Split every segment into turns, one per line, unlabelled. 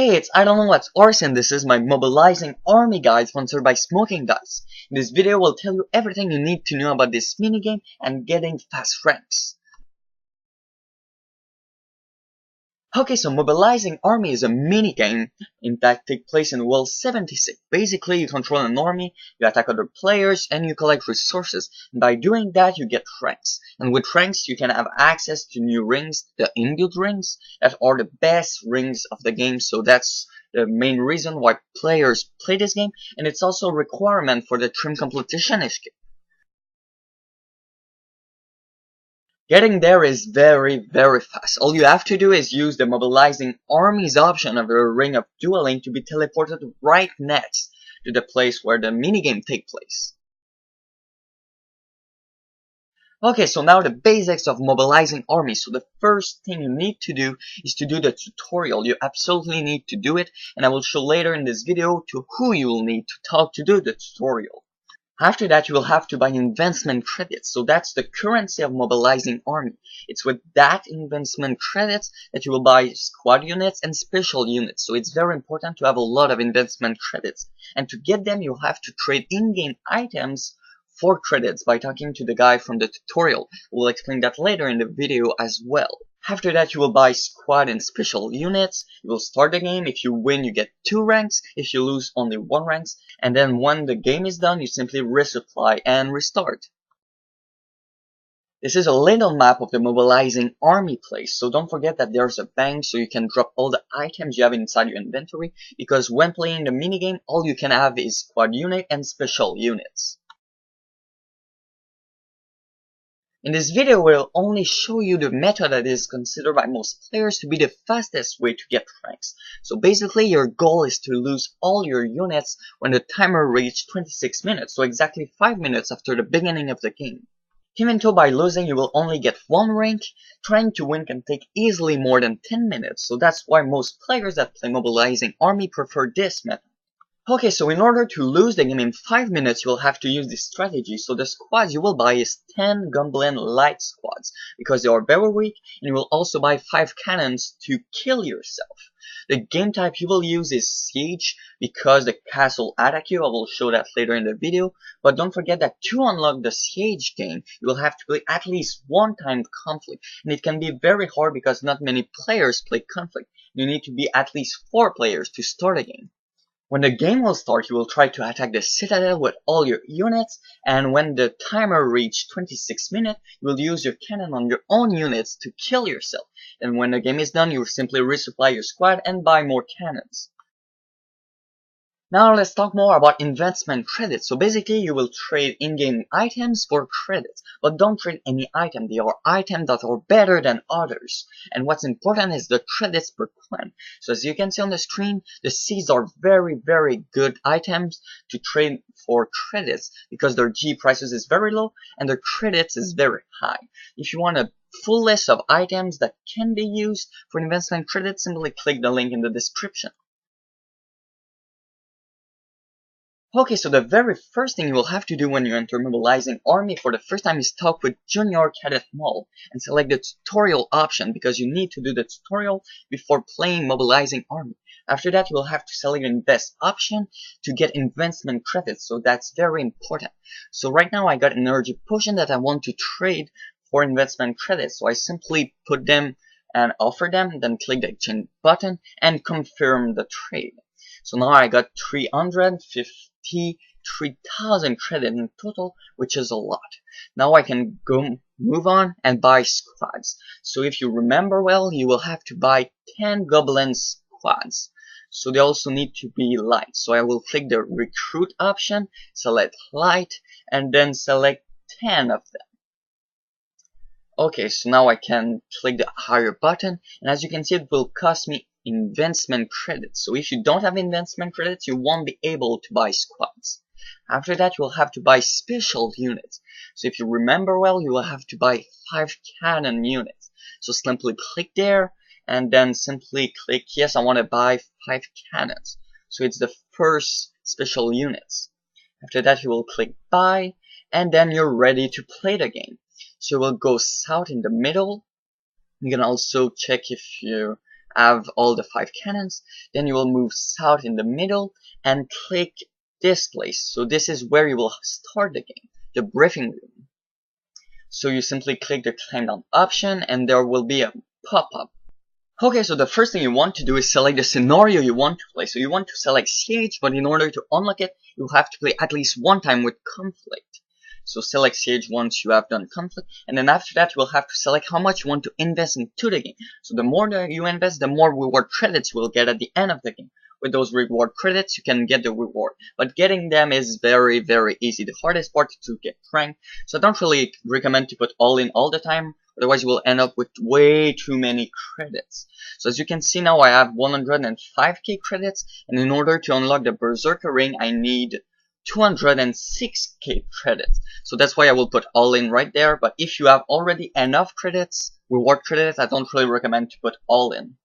Hey, it's IdkWhatsRc and this is my Mobilizing Army guide sponsored by Smoking Dice. In this video, will tell you everything you need to know about this minigame and getting fast ranks. Okay, so Mobilizing Army is a minigame that takes place in World 76. Basically, you control an army, you attack other players, and you collect resources. And by doing that, you get ranks. And with ranks, you can have access to new rings, the Imbued rings, that are the best rings of the game. So that's the main reason why players play this game. And it's also a requirement for the trim competition escape. Getting there is very fast. All you have to do is use the Mobilizing Armies option of the Ring of Dueling to be teleported right next to the place where the minigame takes place. Okay, so now the basics of Mobilizing Armies. So the first thing you need to do is to do the tutorial. You absolutely need to do it, and I will show later in this video to who you will need to talk to do the tutorial. After that, you will have to buy investment credits. So that's the currency of Mobilizing Army. It's with that investment credits that you will buy squad units and special units. So it's very important to have a lot of investment credits. And to get them, you'll have to trade in-game items for credits by talking to the guy from the tutorial. We'll explain that later in the video as well. After that, you will buy squad and special units. You will start the game. If you win, you get 2 ranks. If you lose, only 1 ranks. And then when the game is done, you simply resupply and restart. This is a little map of the Mobilizing Army place. So don't forget that there's a bank so you can drop all the items you have inside your inventory. Because when playing the minigame, all you can have is squad unit and special units. In this video, we'll only show you the method that is considered by most players to be the fastest way to get ranks. So basically, your goal is to lose all your units when the timer reaches 26 minutes, so exactly 5 minutes after the beginning of the game. Even though by losing you will only get 1 rank, trying to win can take easily more than 10 minutes, so that's why most players that play Mobilizing Army prefer this method. Okay, so in order to lose the game in 5 minutes, you will have to use this strategy. So the squads you will buy is 10 Goblin Light Squads, because they are very weak, and you will also buy 5 cannons to kill yourself. The game type you will use is Siege, because the castle attack you. I will show that later in the video. But don't forget that to unlock the Siege game, you will have to play at least 1 time Conflict. And it can be very hard because not many players play Conflict. You need to be at least 4 players to start a game. When the game will start, you will try to attack the citadel with all your units, and when the timer reaches 26 minutes, you will use your cannon on your own units to kill yourself. And when the game is done, you will simply resupply your squad and buy more cannons. Now let's talk more about investment credits. So basically you will trade in-game items for credits, but don't trade any item. They are items that are better than others. And what's important is the credits per clan. So as you can see on the screen, the seeds are very good items to trade for credits because their G prices is very low and their credits is very high. If you want a full list of items that can be used for investment credits, simply click the link in the description. Okay, so the very first thing you will have to do when you enter Mobilizing Army for the first time is talk with Junior Cadet Mall and select the tutorial option because you need to do the tutorial before playing Mobilizing Army. After that, you will have to select the invest option to get investment credits, so that's very important. So right now I got an energy potion that I want to trade for investment credits, so I simply put them and offer them, then click the exchange button and confirm the trade. So now I got 353,000 credit in total, which is a lot. Now I can move on and buy squads. So if you remember well, you will have to buy 10 goblin squads. So they also need to be light. So I will click the recruit option, select light, and then select 10 of them. Okay, so now I can click the higher button, and as you can see, it will cost me investment credits. So if you don't have investment credits, you won't be able to buy squads. After that, you will have to buy special units. So if you remember well, you will have to buy 5 cannon units. So simply click there, and then simply click, yes, I want to buy 5 cannons. So it's the first special units. After that, you will click buy, and then you're ready to play the game. So we'll go south in the middle. You can also check if you have all the 5 cannons. Then you will move south in the middle and click this place. So this is where you will start the game, the briefing room. So you simply click the climb down option and there will be a pop-up. Okay, so the first thing you want to do is select the scenario you want to play. So you want to select Siege, but in order to unlock it, you have to play at least one time with Conflict. So select Siege once you have done Conflict, and then after that you will have to select how much you want to invest into the game. So the more that you invest, the more reward credits you will get at the end of the game. With those reward credits, you can get the reward, but getting them is very, very easy. The hardest part is to get rank, so I don't really recommend to put all in all the time. Otherwise, you will end up with way too many credits. So as you can see now, I have 105k credits, and in order to unlock the Berserker ring, I need 206k credits. So that's why I will put all in right there. But if you have already enough credits, reward credits, I don't really recommend to put all in.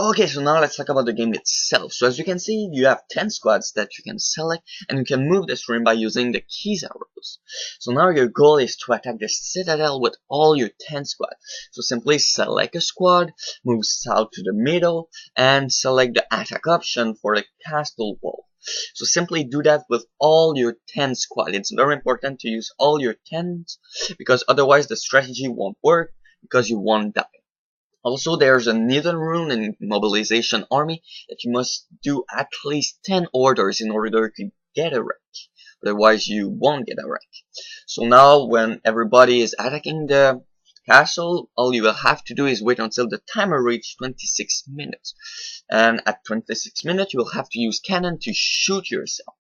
Okay, so now let's talk about the game itself. So as you can see, you have 10 squads that you can select, and you can move the stream by using the keys arrows. So now your goal is to attack the citadel with all your 10 squads. So simply select a squad, move south to the middle, and select the attack option for the castle wall. So simply do that with all your 10 squad. It's very important to use all your 10s, because otherwise the strategy won't work, because you won't die. Also, there's another rule in Mobilization Army that you must do at least 10 orders in order to get a rank. Otherwise, you won't get a rank. So now, when everybody is attacking the castle, all you will have to do is wait until the timer reaches 26 minutes. And at 26 minutes, you will have to use cannon to shoot yourself.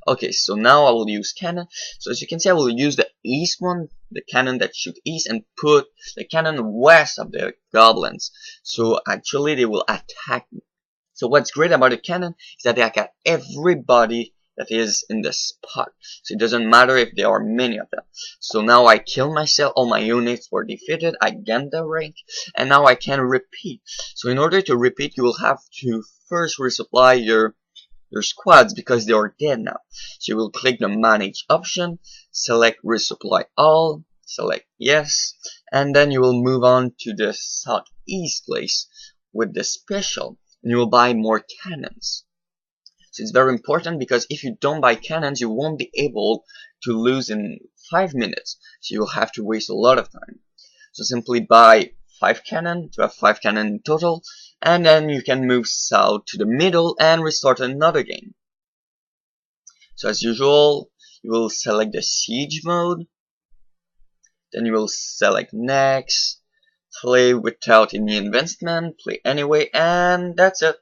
Okay, so now I will use cannon. So as you can see, I will use the east one, the cannon that shoot east, and put the cannon west of the goblins. So actually they will attack me. So what's great about the cannon is that they attack everybody that is in the spot. So it doesn't matter if there are many of them. So now I kill myself, all my units were defeated, I gained the rank, and now I can repeat. So in order to repeat, you will have to first resupply your squads because they are dead now. So you will click the manage option, select resupply all, select yes, and then you will move on to the southeast place with the special, and you will buy more cannons. So it's very important because if you don't buy cannons, you won't be able to lose in 5 minutes. So you'll have to waste a lot of time. So simply buy 5 cannon to have 5 cannon in total, and then you can move south to the middle and restart another game. So as usual, you will select the siege mode, then you will select next, play without any investment, play anyway, and that's it.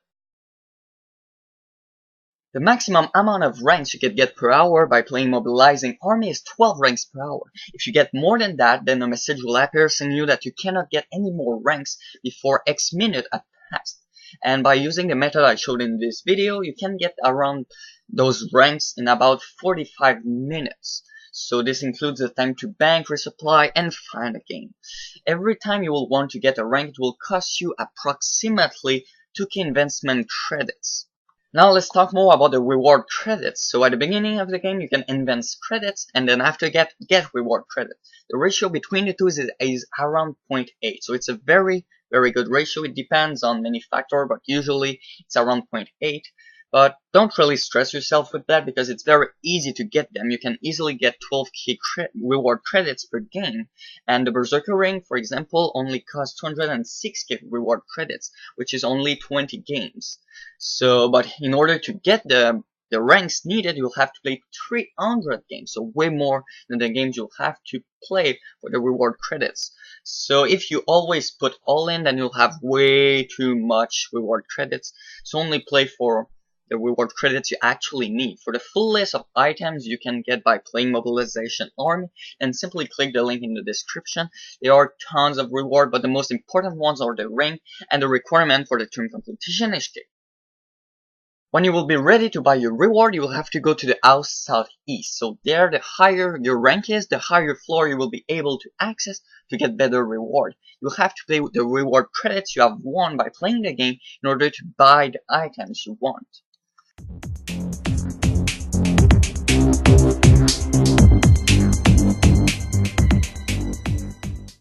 The maximum amount of ranks you can get per hour by playing Mobilizing Army is 12 ranks per hour. If you get more than that, then a message will appear saying you that you cannot get any more ranks before X minute have passed. And by using the method I showed in this video, you can get around those ranks in about 45 minutes. So this includes the time to bank, resupply, and find a game. Every time you will want to get a rank, it will cost you approximately 2k investment credits. Now let's talk more about the reward credits. So at the beginning of the game you can invest credits, and then after get reward credits. The ratio between the two is around 0.8. So it's a very good ratio. It depends on many factors, but usually it's around 0.8. But don't really stress yourself with that because it's very easy to get them. You can easily get 12k reward credits per game. And the Berserker ring, for example, only costs 206k reward credits, which is only 20 games. So, but in order to get the ranks needed, you'll have to play 300 games, so way more than the games you'll have to play for the reward credits. So if you always put all in, then you'll have way too much reward credits. So only play for the reward credits you actually need. For the full list of items you can get by playing Mobilization Army, and simply click the link in the description. There are tons of reward, but the most important ones are the ring and the requirement for the team competition HK. When you will be ready to buy your reward, you will have to go to the house southeast. So there, the higher your rank is, the higher floor you will be able to access to get better reward. You will have to pay with the reward credits you have won by playing the game in order to buy the items you want.